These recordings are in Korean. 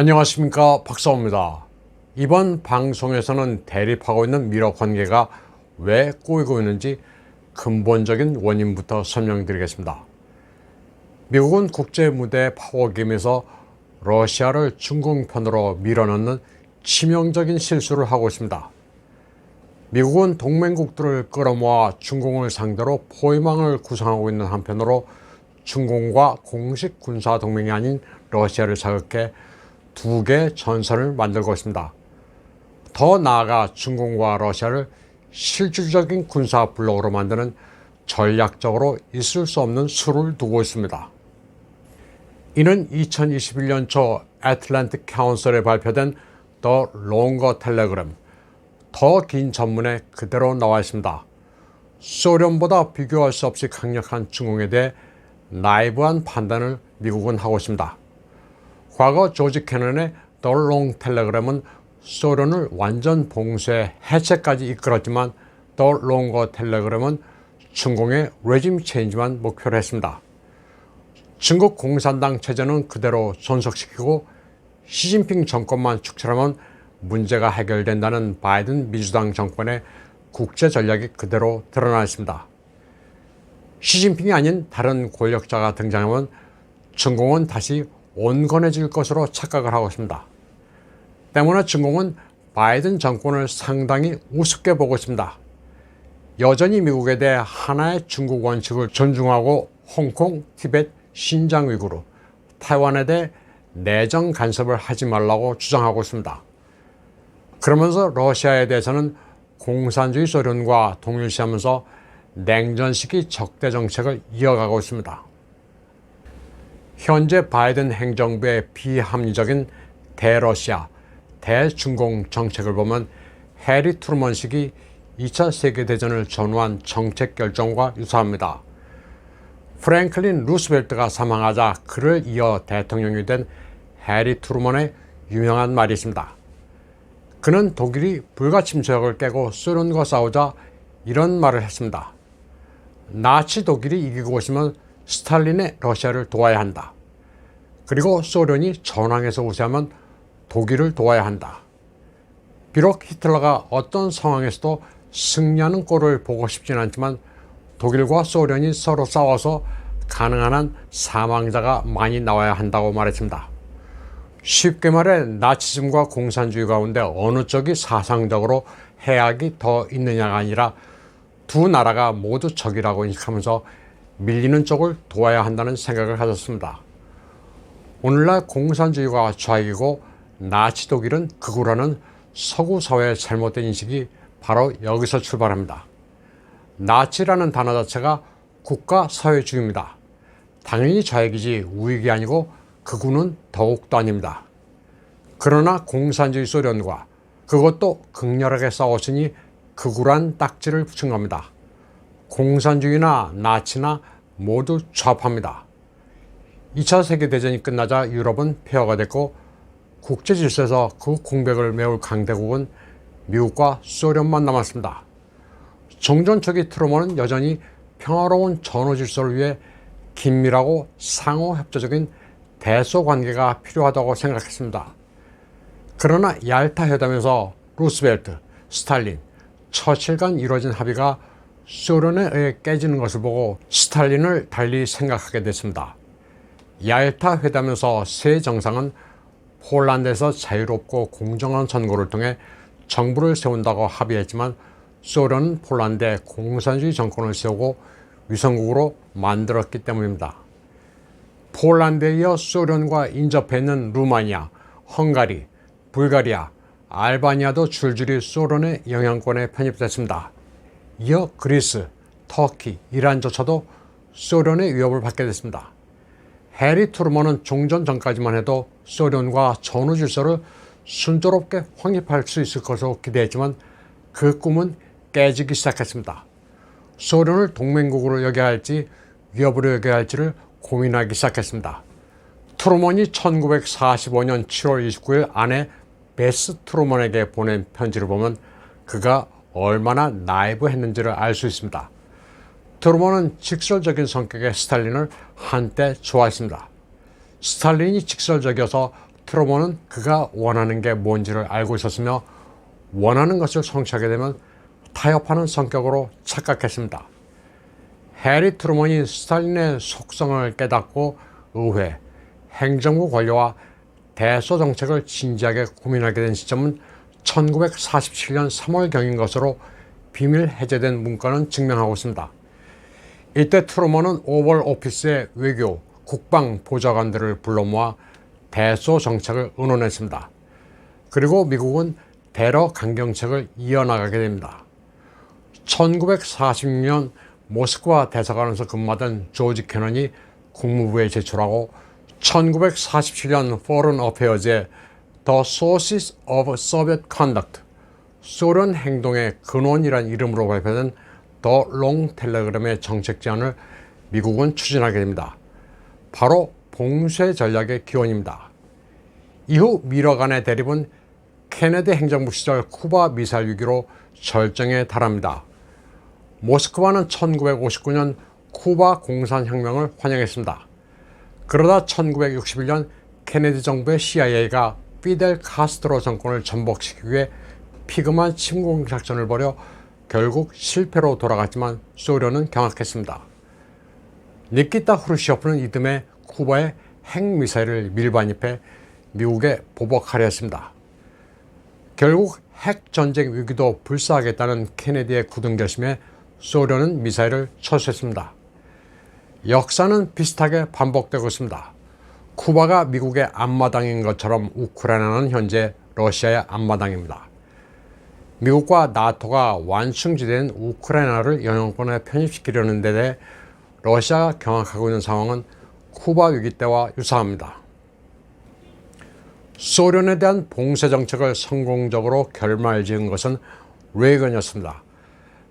안녕하십니까, 박사호입니다. 이번 방송에서는 대립하고 있는 미러 관계가 왜 꼬이고 있는지 근본적인 원인부터 설명드리겠습니다. 미국은 국제 무대 파워게임에서 러시아를 중국 편으로 밀어넣는 치명적인 실수를 하고 있습니다. 미국은 동맹국들을 끌어모아 중공을 상대로 포위망을 구성하고 있는 한편으로 중공과 공식 군사 동맹이 아닌 러시아를 자극해 두 개의 전선을 만들고 있습니다. 더 나아가 중공과 러시아를 실질적인 군사 블록으로 만드는 전략적으로 있을 수 없는 수를 두고 있습니다. 이는 2021년 초 애틀랜틱 카운슬에 발표된 더 롱거 텔레그램, 더 긴 전문에 그대로 나와 있습니다. 소련보다 비교할 수 없이 강력한 중공에 대해 나이브한 판단을 미국은 하고 있습니다. 과거 조지 캐넌의 더 롱 텔레그램은 소련을 완전 봉쇄 해체까지 이끌었지만 더 롱거 텔레그램은 중공의 레짐 체인지만 목표로 했습니다. 중국 공산당 체제는 그대로 존속시키고 시진핑 정권만 축출하면 문제가 해결된다는 바이든 민주당 정권의 국제 전략이 그대로 드러나 있습니다. 시진핑이 아닌 다른 권력자가 등장하면 중공은 다시 온건해질 것으로 착각을 하고 있습니다. 때문에 중공은 바이든 정권을 상당히 우습게 보고 있습니다. 여전히 미국에 대해 하나의 중국 원칙을 존중하고 홍콩, 티벳, 신장 위구르, 타이완에 대해 내정 간섭을 하지 말라고 주장하고 있습니다. 그러면서 러시아에 대해서는 공산주의 소련과 동일시하면서 냉전 시기 적대 정책을 이어가고 있습니다. 현재 바이든 행정부의 비합리적인 대러시아, 대중공 정책을 보면 해리 트루먼 시기 2차 세계대전을 전후한 정책 결정과 유사합니다. 프랭클린 루스벨트가 사망하자 그를 이어 대통령이 된 해리 트루먼의 유명한 말이 있습니다. 그는 독일이 불가침조약을 깨고 소련과 싸우자 이런 말을 했습니다. 나치 독일이 이기고 싶으면 스탈린의 러시아를 도와야 한다. 그리고 소련이 전황에서 우세하면 독일을 도와야 한다. 비록 히틀러가 어떤 상황에서도 승리하는 꼴을 보고 싶진 않지만 독일과 소련이 서로 싸워서 가능한 한 사망자가 많이 나와야 한다고 말했습니다. 쉽게 말해 나치즘과 공산주의 가운데 어느 쪽이 사상적으로 해악이 더 있느냐가 아니라 두 나라가 모두 적이라고 인식하면서 밀리는 쪽을 도와야 한다는 생각을 가졌습니다. 오늘날 공산주의가 좌익이고 나치 독일은 극우라는 서구 사회의 잘못된 인식이 바로 여기서 출발합니다. 나치라는 단어 자체가 국가 사회주의입니다. 당연히 좌익이지 우익이 아니고 극우는 더욱도 아닙니다. 그러나 공산주의 소련과 그것도 극렬하게 싸웠으니 극우란 딱지를 붙인 겁니다. 공산주의나 나치나 모두 좌파입니다. 2차 세계대전이 끝나자 유럽은 폐허가 됐고 국제 질서에서 그 공백을 메울 강대국은 미국과 소련만 남았습니다. 종전 초기 트루먼은 여전히 평화로운 전후 질서를 위해 긴밀하고 상호 협조적인 대소 관계가 필요하다고 생각했습니다. 그러나 얄타 회담에서 루스벨트, 스탈린, 처칠 간 이루어진 합의가 소련에 의해 깨지는 것을 보고 스탈린을 달리 생각하게 됐습니다. 얄타 회담에서 세 정상은 폴란드에서 자유롭고 공정한 선거를 통해 정부를 세운다고 합의했지만 소련은 폴란드에 공산주의 정권을 세우고 위성국으로 만들었기 때문입니다. 폴란드에 이어 소련과 인접해 있는 루마니아, 헝가리, 불가리아, 알바니아도 줄줄이 소련의 영향권에 편입됐습니다. 이어 그리스, 터키, 이란조차도 소련의 위협을 받게 됐습니다. 해리 트루먼은 종전 전까지만 해도 소련과 전후 질서를 순조롭게 확립할 수 있을 것으로 기대했지만 그 꿈은 깨지기 시작했습니다. 소련을 동맹국으로 여겨야 할지 위협으로 여겨야 할지를 고민하기 시작했습니다. 트루먼이 1945년 7월 29일 아내 베스 트루먼에게 보낸 편지를 보면 그가 얼마나 나이브했는지를 알 수 있습니다. 트루먼은 직설적인 성격의 스탈린을 한때 좋아했습니다. 스탈린이 직설적이어서 트루먼은 그가 원하는 게 뭔지를 알고 있었으며 원하는 것을 성취하게 되면 타협하는 성격으로 착각했습니다. 해리 트루먼이 스탈린의 속성을 깨닫고 의회, 행정부 관료와 대소 정책을 진지하게 고민하게 된 시점은 1947년 3월경인 것으로 비밀 해제된 문건은 증명하고 있습니다. 이때 트루먼은 오벌 오피스의 외교, 국방 보좌관들을 불러 모아 대소 정책을 의논했습니다. 그리고 미국은 대러 강경책을 이어나가게 됩니다. 1946년 모스크바 대사관에서 근무하던 조지 캐넌이 국무부에 제출하고 1947년 Foreign Affairs의 The Sources of Soviet Conduct, 소련 행동의 근원이란 이름으로 발표된 The Long Telegram의 정책 제안을 미국은 추진하게 됩니다. 바로 봉쇄 전략의 기원입니다. 이후 미러 간의 대립은 케네디 행정부 시절 쿠바 미사일 위기로 절정에 달합니다. 모스크바는 1959년 쿠바 공산혁명을 환영했습니다. 그러다 1961년 케네디 정부의 CIA가 피델 카스트로 정권을 전복시키기 위해 피그만 침공 작전을 벌여 결국 실패로 돌아갔지만 소련은 경악했습니다. 니키타 후르시오프는 이듬해 쿠바에 핵미사일을 밀반입해 미국에 보복하려 했습니다. 결국 핵전쟁 위기도 불사하겠다는 케네디의 굳은 결심에 소련은 미사일을 철수했습니다. 역사는 비슷하게 반복되고 있습니다. 쿠바가 미국의 앞마당인 것처럼 우크라이나는 현재 러시아의 앞마당입니다. 미국과 나토가 완충지대인 우크라이나를 영향권에 편입시키려는 데 대해 러시아가 경악하고 있는 상황은 쿠바 위기 때와 유사합니다. 소련에 대한 봉쇄 정책을 성공적으로 결말지은 것은 레이건이었습니다.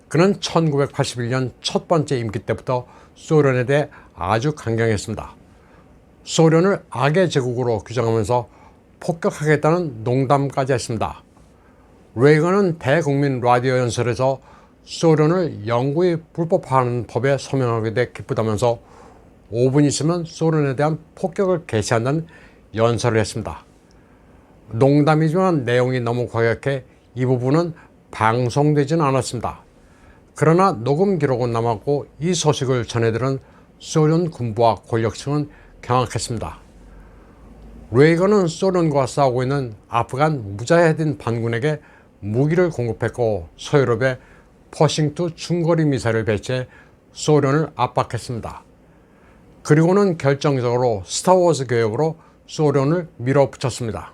그는 1981년 첫 번째 임기 때부터 소련에 대해 아주 강경했습니다. 소련을 악의 제국으로 규정하면서 폭격하겠다는 농담까지 했습니다. 레이건은 대국민 라디오 연설에서 소련을 영구히 불법화하는 법에 서명하게 돼 기쁘다면서 5분 있으면 소련에 대한 폭격을 개시한다는 연설을 했습니다. 농담이지만 내용이 너무 과격해 이 부분은 방송되지는 않았습니다. 그러나 녹음 기록은 남았고 이 소식을 전해들은 소련 군부와 권력층은 경악했습니다. 레이건은 소련과 싸우고 있는 아프간 무자헤딘 반군에게 무기를 공급했고 서유럽에 퍼싱2 중거리 미사일을 배치해 소련을 압박했습니다. 그리고는 결정적으로 스타워즈 계획으로 소련을 밀어붙였습니다.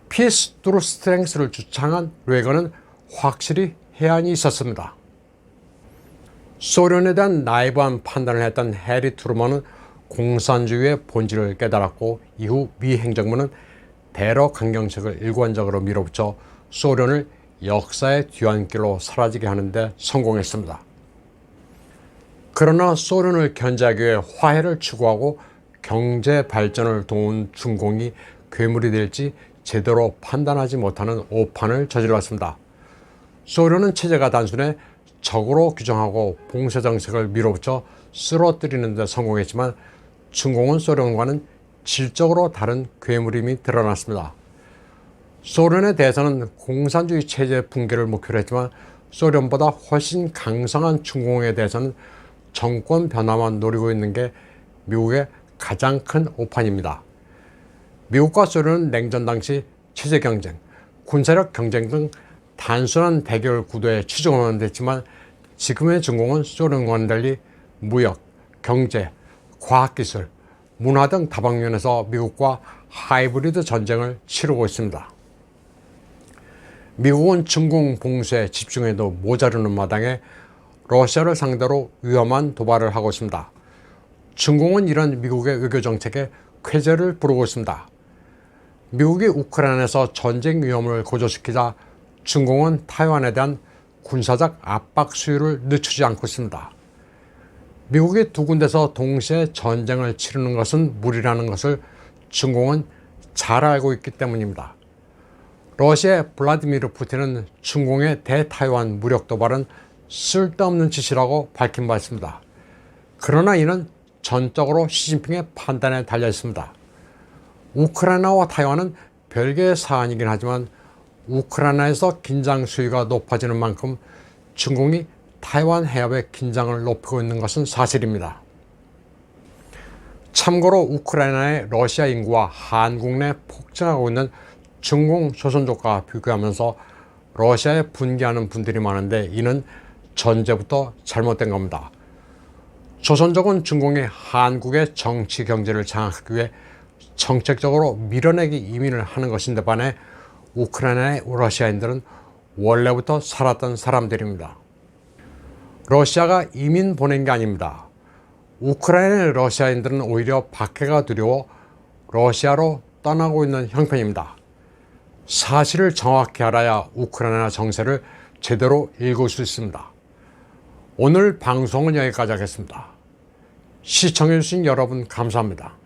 피스 투루 스트렝스를 주창한 레이건은 확실히 해안이 있었습니다. 소련에 대한 나이브한 판단을 했던 해리 트루먼은 공산주의의 본질을 깨달았고 이후 미 행정부는 대러 강경책을 일관적으로 밀어붙여 소련을 역사의 뒤안길로 사라지게 하는 데 성공했습니다. 그러나 소련을 견제하기 위해 화해를 추구하고 경제 발전을 도운 중공이 괴물이 될지 제대로 판단하지 못하는 오판을 저질렀습니다. 소련은 체제가 단순해 적으로 규정하고 봉쇄 정책을 밀어붙여 쓰러뜨리는 데 성공했지만 중공은 소련과는 질적으로 다른 괴물임이 드러났습니다. 소련에 대해서는 공산주의 체제 붕괴를 목표로 했지만 소련보다 훨씬 강성한 중공에 대해서는 정권 변화만 노리고 있는 게 미국의 가장 큰 오판입니다. 미국과 소련은 냉전 당시 체제 경쟁, 군사력 경쟁 등 단순한 대결 구도에 추종하면 됐지만 지금의 중공은 소련과는 달리 무역, 경제, 과학기술, 문화 등 다방면에서 미국과 하이브리드 전쟁을 치르고 있습니다. 미국은 중공 봉쇄에 집중해도 모자르는 마당에 러시아를 상대로 위험한 도발을 하고 있습니다. 중공은 이런 미국의 외교 정책에 쾌재를 부르고 있습니다. 미국이 우크라이나에서 전쟁 위험을 고조시키자 중공은 타이완에 대한 군사적 압박 수위를 늦추지 않고 있습니다. 미국이 두 군데서 동시에 전쟁을 치르는 것은 무리라는 것을 중공은 잘 알고 있기 때문입니다. 러시아의 블라디미르 푸틴은 중공의 대타이완 무력 도발은 쓸데없는 짓이라고 밝힌 바 있습니다. 그러나 이는 전적으로 시진핑의 판단에 달려 있습니다. 우크라이나와 타이완은 별개의 사안이긴 하지만 우크라이나에서 긴장 수위가 높아지는 만큼 중국이 타이완 해협의 긴장을 높이고 있는 것은 사실입니다. 참고로 우크라이나의 러시아 인구와 한국 내 폭증하고 있는 중공 조선족과 비교하면서 러시아에 분개하는 분들이 많은데 이는 전제부터 잘못된 겁니다. 조선족은 중공이 한국의 정치 경제를 장악하기 위해 정책적으로 밀어내기 이민을 하는 것인데 반해 우크라이나의 러시아인들은 원래부터 살았던 사람들입니다. 러시아가 이민 보낸 게 아닙니다. 우크라이나의 러시아인들은 오히려 박해가 두려워 러시아로 떠나고 있는 형편입니다. 사실을 정확히 알아야 우크라이나 정세를 제대로 읽을 수 있습니다. 오늘 방송은 여기까지 하겠습니다. 시청해주신 여러분 감사합니다.